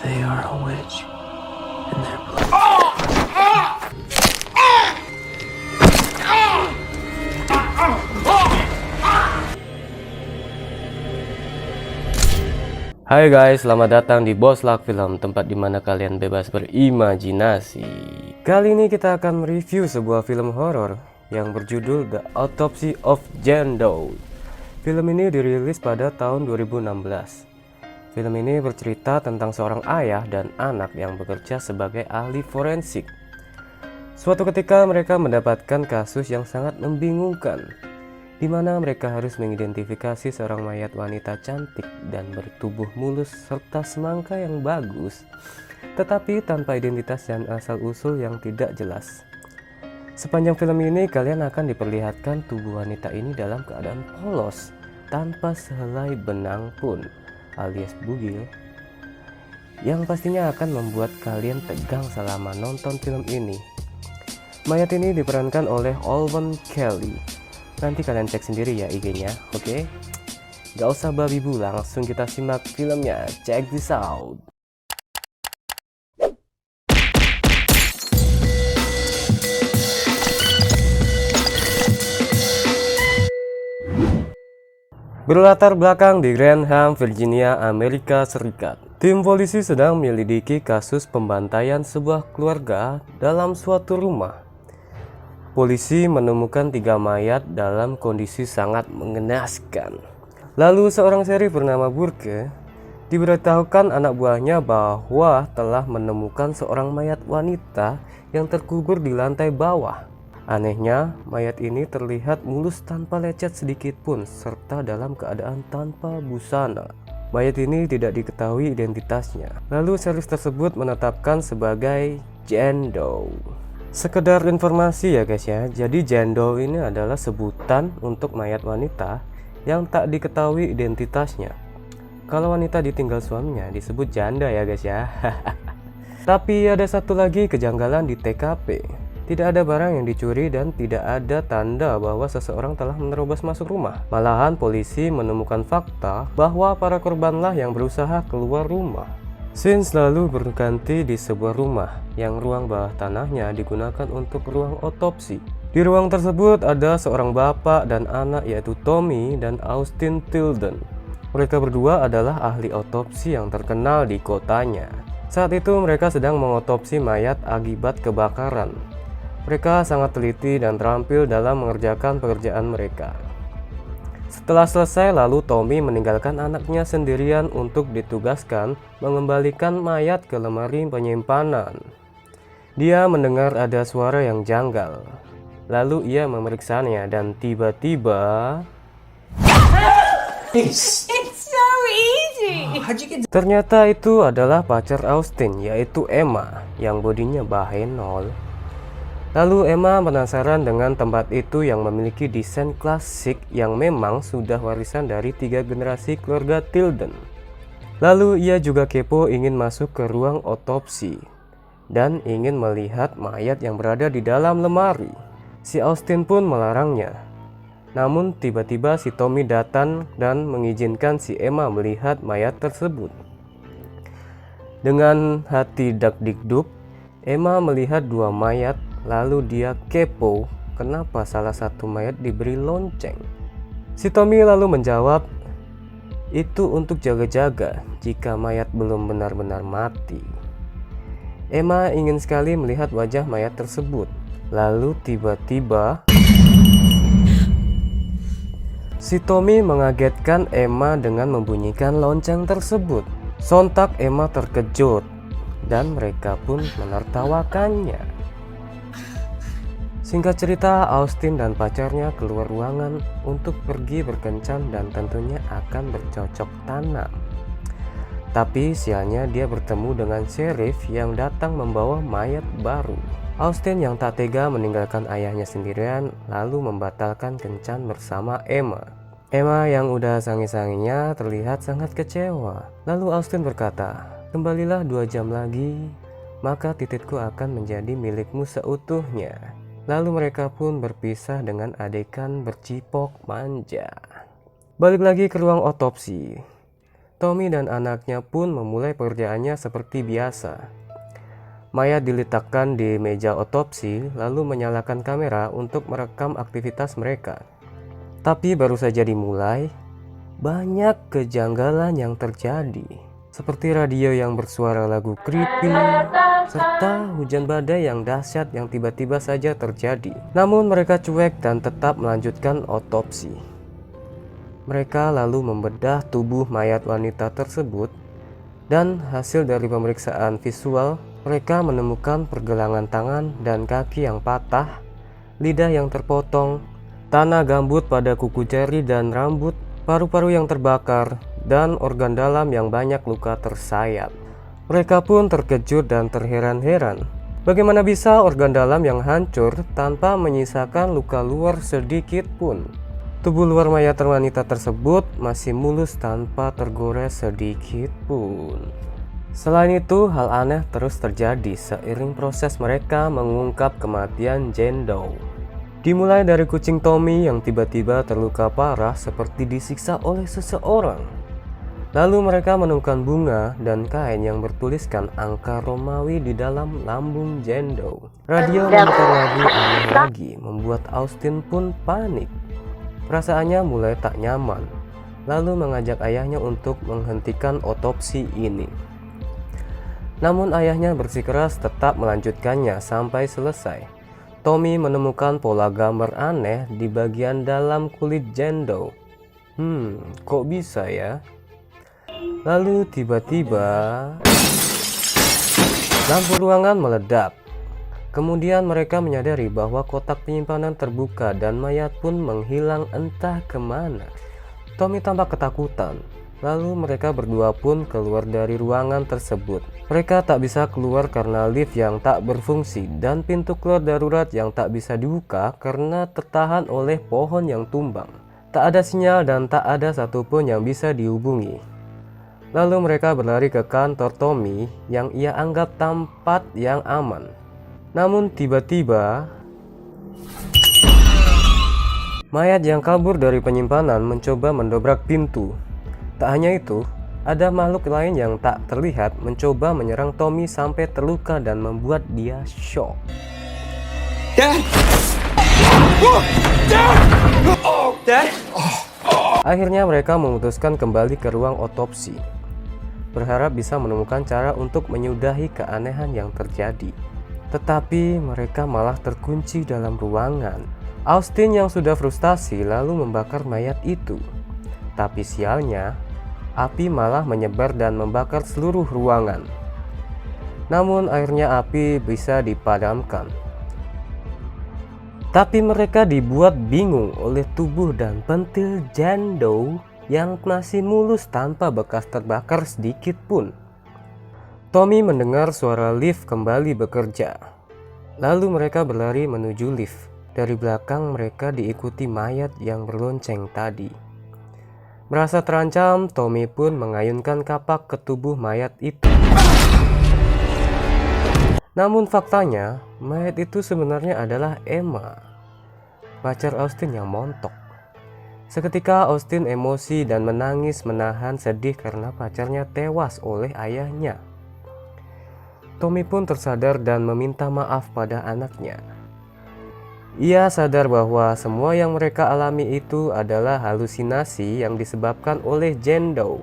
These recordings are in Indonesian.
They are a witch, and their blood. Hai guys, selamat datang di Boslak Film, tempat dimana kalian bebas berimajinasi. Kali ini kita akan mereview sebuah film horor yang berjudul The Autopsy of Jane Doe. Film ini dirilis pada tahun 2016. Film ini bercerita tentang seorang ayah dan anak yang bekerja sebagai ahli forensik. Suatu ketika mereka mendapatkan kasus yang sangat membingungkan, di mana mereka harus mengidentifikasi seorang mayat wanita cantik dan bertubuh mulus serta semangka yang bagus, tetapi tanpa identitas dan asal-usul yang tidak jelas. Sepanjang film ini kalian akan diperlihatkan tubuh wanita ini dalam keadaan polos, tanpa sehelai benang pun, alias bugil, yang pastinya akan membuat kalian tegang selama nonton film ini. Mayat ini diperankan oleh Owen Kelly. Nanti kalian cek sendiri ya IG-nya, oke? Gak usah babi bu, langsung kita simak filmnya. Check this out. Berlatar belakang di Grantham, Virginia, Amerika Serikat. Tim polisi sedang menyelidiki kasus pembantaian sebuah keluarga dalam suatu rumah. Polisi menemukan 3 mayat dalam kondisi sangat mengenaskan. Lalu seorang sheriff bernama Burke diberitahukan anak buahnya bahwa telah menemukan seorang mayat wanita yang terkubur di lantai bawah. Anehnya, mayat ini terlihat mulus tanpa lecet sedikit pun serta dalam keadaan tanpa busana. Mayat ini tidak diketahui identitasnya. Lalu sheriff tersebut menetapkan sebagai Jane Doe. Sekedar informasi ya guys ya, jadi Jane Doe ini adalah sebutan untuk mayat wanita yang tak diketahui identitasnya. Kalau wanita ditinggal suaminya disebut janda ya guys ya. Tapi ada satu lagi kejanggalan di TKP. Tidak ada barang yang dicuri dan tidak ada tanda bahwa seseorang telah menerobos masuk rumah. Malahan polisi menemukan fakta bahwa para korbanlah yang berusaha keluar rumah. Scene selalu berganti di sebuah rumah yang ruang bawah tanahnya digunakan untuk ruang otopsi. Di ruang tersebut ada seorang bapak dan anak yaitu Tommy dan Austin Tilden. Mereka berdua adalah ahli otopsi yang terkenal di kotanya. Saat itu mereka sedang mengotopsi mayat akibat kebakaran. Mereka sangat teliti dan terampil dalam mengerjakan pekerjaan mereka. Setelah selesai, lalu Tommy meninggalkan anaknya sendirian untuk ditugaskan mengembalikan mayat ke lemari penyimpanan. Dia mendengar ada suara yang janggal. Lalu ia memeriksanya dan tiba-tiba It's so easy. ternyata itu adalah pacar Austin, yaitu Emma, yang bodinya bahenol. Lalu Emma penasaran dengan tempat itu yang memiliki desain klasik yang memang sudah warisan dari 3 generasi keluarga Tilden. Lalu ia juga kepo ingin masuk ke ruang otopsi dan ingin melihat mayat yang berada di dalam lemari. Si Austin pun melarangnya. Namun tiba-tiba si Tommy datang dan mengizinkan si Emma melihat mayat tersebut. Dengan hati dak-dikduk, Emma melihat 2 mayat. Lalu dia kepo kenapa salah satu mayat diberi lonceng. Si Tommy lalu menjawab, itu untuk jaga-jaga jika mayat belum benar-benar mati. Emma ingin sekali melihat wajah mayat tersebut. Lalu tiba-tiba si Tommy mengagetkan Emma dengan membunyikan lonceng tersebut. Sontak Emma terkejut dan mereka pun menertawakannya. Singkat cerita, Austin dan pacarnya keluar ruangan untuk pergi berkencan dan tentunya akan bercocok tanam. Tapi sialnya dia bertemu dengan sheriff yang datang membawa mayat baru. Austin yang tak tega meninggalkan ayahnya sendirian lalu membatalkan kencan bersama Emma. Emma yang udah sangi-sanginya terlihat sangat kecewa. Lalu Austin berkata, "Kembalilah 2 jam lagi, maka tititku akan menjadi milikmu seutuhnya." Lalu mereka pun berpisah dengan adegan bercipok manja. Balik lagi ke ruang otopsi. Tommy dan anaknya pun memulai pekerjaannya seperti biasa. Mayat diletakkan di meja otopsi lalu menyalakan kamera untuk merekam aktivitas mereka. Tapi baru saja dimulai, banyak kejanggalan yang terjadi. Seperti radio yang bersuara lagu creepy, serta hujan badai yang dahsyat yang tiba-tiba saja terjadi. Namun mereka cuek dan tetap melanjutkan otopsi. Mereka lalu membedah tubuh mayat wanita tersebut, dan hasil dari pemeriksaan visual, mereka menemukan pergelangan tangan dan kaki yang patah, lidah yang terpotong, tanah gambut pada kuku jari dan rambut, paru-paru yang terbakar, dan organ dalam yang banyak luka tersayat. Mereka pun terkejut dan terheran-heran. Bagaimana bisa organ dalam yang hancur tanpa menyisakan luka luar sedikit pun? Tubuh luar mayat wanita tersebut masih mulus tanpa tergores sedikit pun. Selain itu, hal aneh terus terjadi seiring proses mereka mengungkap kematian Jane Doe. Dimulai dari kucing Tommy yang tiba-tiba terluka parah seperti disiksa oleh seseorang. Lalu mereka menemukan bunga dan kain yang bertuliskan angka Romawi di dalam lambung Jane Doe. Radio memutar lagu aneh lagi membuat Austin pun panik. Perasaannya mulai tak nyaman, lalu mengajak ayahnya untuk menghentikan otopsi ini. Namun ayahnya bersikeras tetap melanjutkannya sampai selesai. Tommy menemukan pola gambar aneh di bagian dalam kulit Jane Doe. Kok bisa ya? Lalu tiba-tiba lampu ruangan meledak. Kemudian mereka menyadari bahwa kotak penyimpanan terbuka dan mayat pun menghilang entah kemana. Tommy tampak ketakutan. Lalu mereka berdua pun keluar dari ruangan tersebut. Mereka tak bisa keluar karena lift yang tak berfungsi dan pintu keluar darurat yang tak bisa dibuka karena tertahan oleh pohon yang tumbang. Tak ada sinyal dan tak ada satupun yang bisa dihubungi. Lalu mereka berlari ke kantor Tommy yang ia anggap tempat yang aman. Namun tiba-tiba mayat yang kabur dari penyimpanan mencoba mendobrak pintu. Tak hanya itu, ada makhluk lain yang tak terlihat mencoba menyerang Tommy sampai terluka dan membuat dia shock. Dad! Dad! Dad! Akhirnya mereka memutuskan kembali ke ruang otopsi, berharap bisa menemukan cara untuk menyudahi keanehan yang terjadi. Tetapi mereka malah terkunci dalam ruangan. Austin yang sudah frustasi lalu membakar mayat itu. Tapi sialnya, api malah menyebar dan membakar seluruh ruangan. Namun akhirnya api bisa dipadamkan. Tapi mereka dibuat bingung oleh tubuh dan pentil Jane Doe yang masih mulus tanpa bekas terbakar sedikit pun. Tommy mendengar suara lift kembali bekerja. Lalu mereka berlari menuju lift. Dari belakang mereka diikuti mayat yang berlonceng tadi. Merasa terancam, Tommy pun mengayunkan kapak ke tubuh mayat itu. Namun faktanya, mayat itu sebenarnya adalah Emma, pacar Austin yang montok. Seketika Austin emosi dan menangis menahan sedih karena pacarnya tewas oleh ayahnya. Tommy pun tersadar dan meminta maaf pada anaknya. Ia sadar bahwa semua yang mereka alami itu adalah halusinasi yang disebabkan oleh Jane Doe.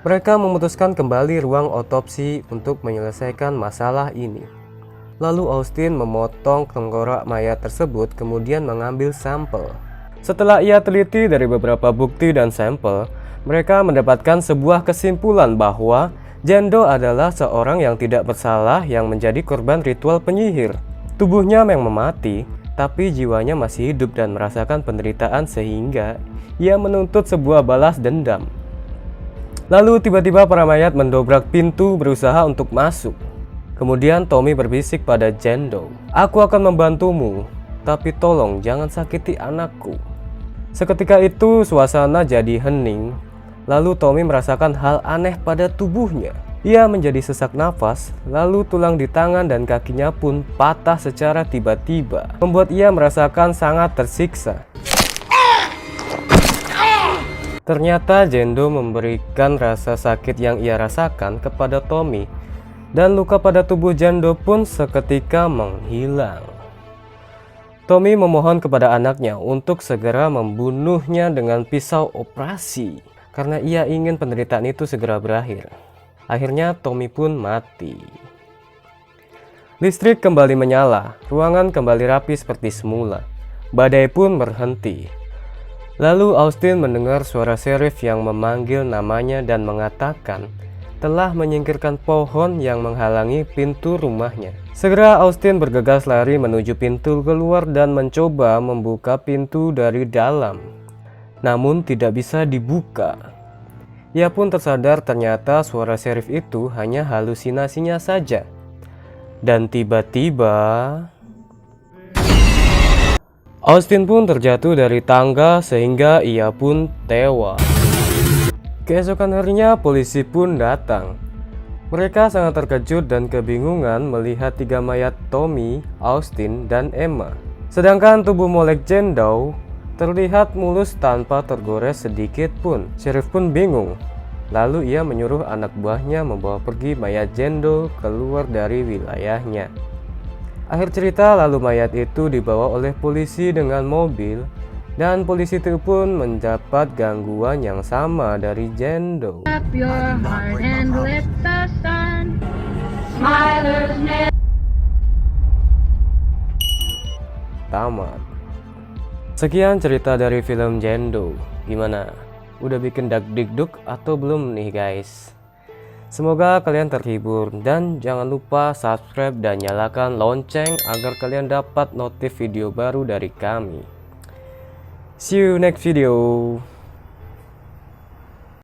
Mereka memutuskan kembali ruang otopsi untuk menyelesaikan masalah ini. Lalu Austin memotong tengkorak mayat tersebut kemudian mengambil sampel. Setelah ia teliti dari beberapa bukti dan sampel, mereka mendapatkan sebuah kesimpulan bahwa Jane Doe adalah seorang yang tidak bersalah yang menjadi korban ritual penyihir. Tubuhnya memang mati, tapi jiwanya masih hidup dan merasakan penderitaan sehingga ia menuntut sebuah balas dendam. Lalu tiba-tiba para mayat mendobrak pintu berusaha untuk masuk. Kemudian Tommy berbisik pada Jane Doe, "Aku akan membantumu, tapi tolong jangan sakiti anakku." Seketika itu suasana jadi hening. Lalu Tommy merasakan hal aneh pada tubuhnya. Ia menjadi sesak nafas, lalu tulang di tangan dan kakinya pun patah secara tiba-tiba, membuat ia merasakan sangat tersiksa. Ternyata Jendo memberikan rasa sakit yang ia rasakan kepada Tommy, dan luka pada tubuh Jendo pun seketika menghilang. Tommy memohon kepada anaknya untuk segera membunuhnya dengan pisau operasi karena ia ingin penderitaan itu segera berakhir. Akhirnya Tommy pun mati. Listrik kembali menyala, ruangan kembali rapi seperti semula. Badai pun berhenti. Lalu Austin mendengar suara sheriff yang memanggil namanya dan mengatakan telah menyingkirkan pohon yang menghalangi pintu rumahnya. Segera Austin bergegas lari menuju pintu keluar dan mencoba membuka pintu dari dalam. Namun tidak bisa dibuka. Ia pun tersadar ternyata suara sheriff itu hanya halusinasinya saja. Dan tiba-tiba Austin pun terjatuh dari tangga sehingga ia pun tewas. Keesokan harinya polisi pun datang. Mereka sangat terkejut dan kebingungan melihat 3 mayat Tommy, Austin, dan Emma. Sedangkan tubuh Molek Jendo terlihat mulus tanpa tergores sedikit pun. Sheriff pun bingung. Lalu ia menyuruh anak buahnya membawa pergi mayat Jendo keluar dari wilayahnya. Akhir cerita, lalu mayat itu dibawa oleh polisi dengan mobil, dan polisi itu pun mendapat gangguan yang sama dari Jendo. Tamat. Sekian cerita dari film Jendo. Gimana? Udah bikin dak-dikduk atau belum nih guys? Semoga kalian terhibur dan jangan lupa subscribe dan nyalakan lonceng agar kalian dapat notif video baru dari kami. See you next video.